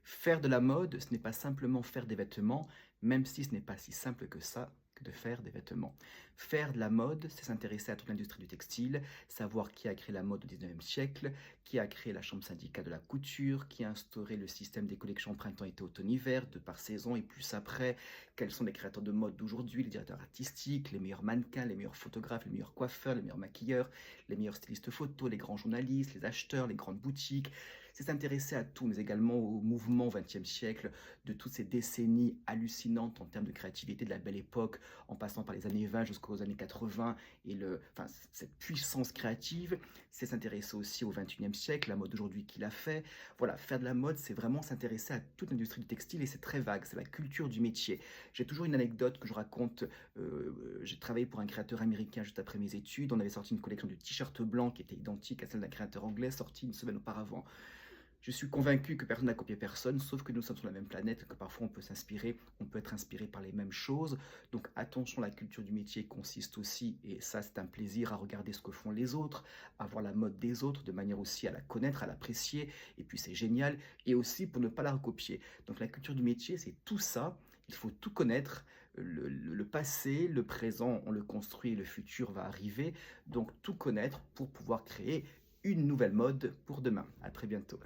Faire de la mode, ce n'est pas simplement faire des vêtements, même si ce n'est pas si simple que ça, que de faire des vêtements. Faire de la mode, c'est s'intéresser à toute l'industrie du textile, savoir qui a créé la mode au 19e siècle, qui a créé la chambre syndicale de la couture, qui a instauré le système des collections printemps, été, automne, hiver, de par saison et plus après, quels sont les créateurs de mode d'aujourd'hui, les directeurs artistiques, les meilleurs mannequins, les meilleurs photographes, les meilleurs coiffeurs, les meilleurs maquilleurs, les meilleurs stylistes photos, les grands journalistes, les acheteurs, les grandes boutiques. C'est s'intéresser à tout, mais également au mouvement au XXe siècle, de toutes ces décennies hallucinantes en termes de créativité de la belle époque, en passant par les années 20 jusqu'aux années 80, et cette puissance créative. C'est s'intéresser aussi au XXIe siècle, la mode d'aujourd'hui qui l'a fait. Voilà, faire de la mode, c'est vraiment s'intéresser à toute l'industrie du textile, et c'est très vague, c'est la culture du métier. J'ai toujours une anecdote que je raconte. J'ai travaillé pour un créateur américain juste après mes études. On avait sorti une collection de t-shirts blancs qui était identique à celle d'un créateur anglais sorti une semaine auparavant. Je suis convaincu que personne n'a copié personne, sauf que nous sommes sur la même planète, que parfois on peut s'inspirer, on peut être inspiré par les mêmes choses. Donc attention, la culture du métier consiste aussi, et ça c'est un plaisir, à regarder ce que font les autres, à voir la mode des autres, de manière aussi à la connaître, à l'apprécier, et puis c'est génial, et aussi pour ne pas la recopier. Donc la culture du métier, c'est tout ça, il faut tout connaître, le passé, le présent, on le construit, le futur va arriver, donc tout connaître pour pouvoir créer une nouvelle mode pour demain. À très bientôt.